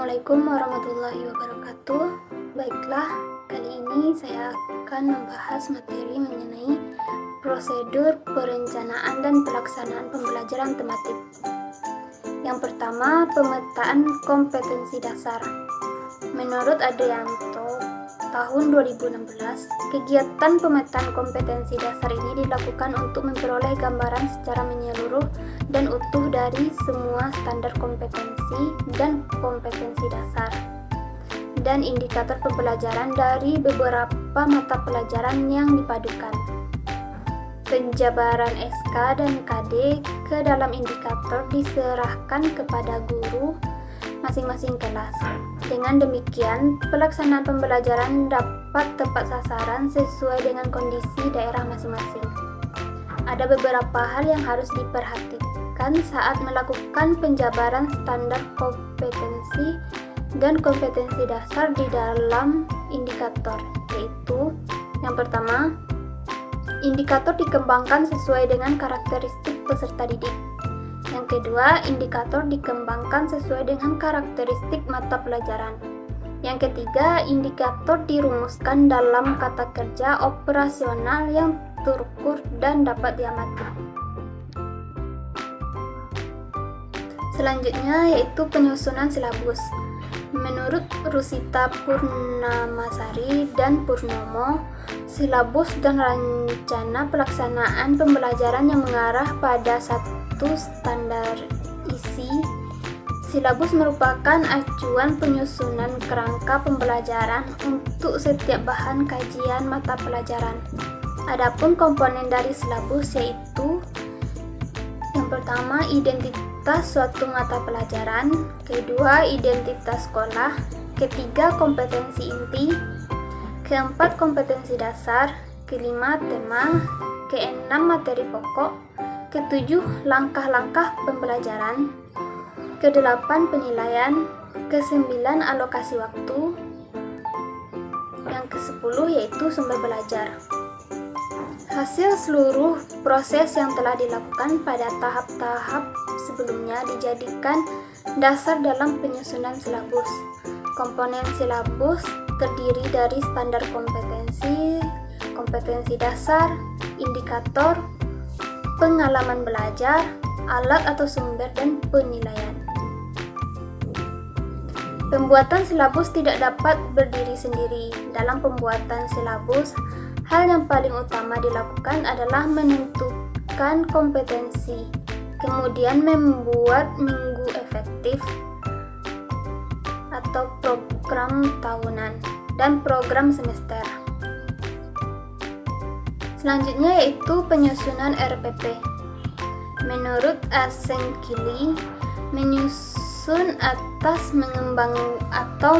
Assalamualaikum warahmatullahi wabarakatuh. Baiklah, kali ini saya akan membahas materi mengenai prosedur perencanaan dan pelaksanaan pembelajaran tematik. Yang pertama, pemetaan kompetensi dasar. Menurut Adrianto, tahun 2016, kegiatan pemetaan kompetensi dasar ini dilakukan untuk memperoleh gambaran secara menyeluruh dan utuh dari semua standar kompetensi dan kompetensi dasar dan indikator pembelajaran dari beberapa mata pelajaran yang dipadukan. Penjabaran SK dan KD ke dalam indikator diserahkan kepada guru masing-masing kelas. Dengan demikian, pelaksanaan pembelajaran dapat tepat sasaran sesuai dengan kondisi daerah masing-masing. Ada beberapa hal yang harus diperhatikan saat melakukan penjabaran standar kompetensi dan kompetensi dasar di dalam indikator, yaitu yang pertama, indikator dikembangkan sesuai dengan karakteristik peserta didik. Yang kedua, indikator dikembangkan sesuai dengan karakteristik mata pelajaran. Yang ketiga, indikator dirumuskan dalam kata kerja operasional yang terukur dan dapat diamati. Selanjutnya yaitu penyusunan silabus. Menurut Rusita Purnamasari dan Purnomo, silabus dan rencana pelaksanaan pembelajaran yang mengarah pada satu standar isi. Silabus merupakan acuan penyusunan kerangka pembelajaran untuk setiap bahan kajian mata pelajaran. Adapun komponen dari silabus yaitu yang pertama, identitas suatu mata pelajaran, kedua, identitas sekolah, ketiga, kompetensi inti, keempat, kompetensi dasar, kelima, tema, keenam, materi pokok, ketujuh, langkah-langkah pembelajaran, kedelapan, penilaian, kesembilan, alokasi waktu, yang kesepuluh yaitu sumber belajar. Hasil seluruh proses yang telah dilakukan pada tahap-tahap sebelumnya dijadikan dasar dalam penyusunan silabus. Komponen silabus terdiri dari standar kompetensi, kompetensi dasar, indikator, pengalaman belajar, alat atau sumber, dan penilaian. Pembuatan silabus tidak dapat berdiri sendiri. Dalam pembuatan silabus, hal yang paling utama dilakukan adalah menentukan kompetensi, kemudian membuat minggu efektif atau program tahunan dan program semester. Selanjutnya yaitu penyusunan RPP. Menurut Asenkili, menyusun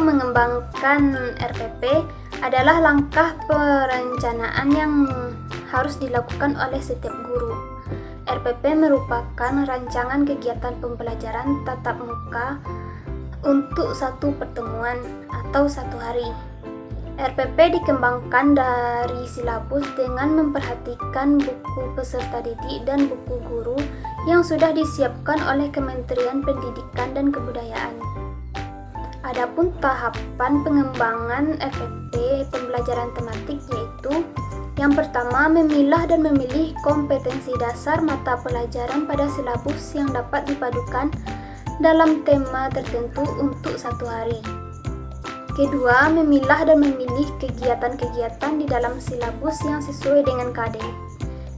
mengembangkan RPP adalah langkah perencanaan yang harus dilakukan oleh setiap guru. RPP merupakan rancangan kegiatan pembelajaran tatap muka untuk satu pertemuan atau satu hari. RPP dikembangkan dari silabus dengan memperhatikan buku peserta didik dan buku guru yang sudah disiapkan oleh Kementerian Pendidikan dan Kebudayaan. Adapun tahapan pengembangan RPP pembelajaran tematik yaitu yang pertama, memilah dan memilih kompetensi dasar mata pelajaran pada silabus yang dapat dipadukan dalam tema tertentu untuk satu hari. Kedua, memilah dan memilih kegiatan-kegiatan di dalam silabus yang sesuai dengan KD.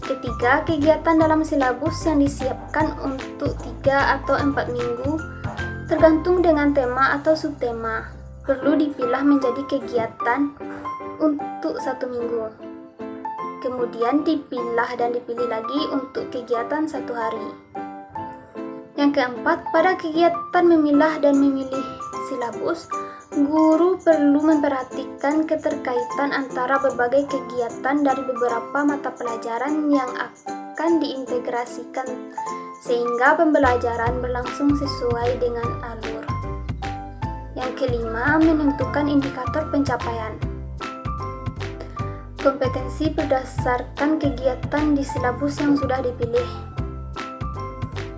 Ketiga, kegiatan dalam silabus yang disiapkan untuk 3 atau 4 minggu tergantung dengan tema atau subtema, perlu dipilah menjadi kegiatan untuk 1 minggu. Kemudian dipilah dan dipilih lagi untuk kegiatan 1 hari. Yang keempat, pada kegiatan memilah dan memilih silabus, guru perlu memperhatikan keterkaitan antara berbagai kegiatan dari beberapa mata pelajaran yang akan diintegrasikan sehingga pembelajaran berlangsung sesuai dengan alur. Yang kelima, menentukan indikator pencapaian. Kompetensi berdasarkan kegiatan di silabus yang sudah dipilih.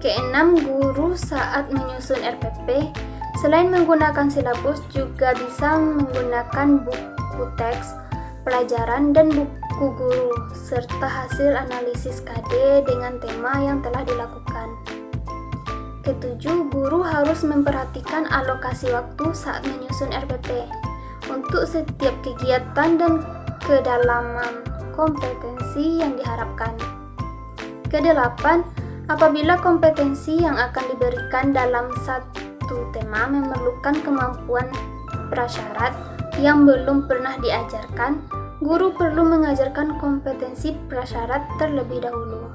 Keenam, guru saat menyusun RPP Selain menggunakan silabus, juga bisa menggunakan buku teks pelajaran dan buku guru, serta hasil analisis KD dengan tema yang telah dilakukan. Ketujuh, guru harus memperhatikan alokasi waktu saat menyusun RPP untuk setiap kegiatan dan kedalaman kompetensi yang diharapkan. Kedelapan, apabila kompetensi yang akan diberikan dalam satu tema memerlukan kemampuan prasyarat yang belum pernah diajarkan, guru perlu mengajarkan kompetensi prasyarat terlebih dahulu.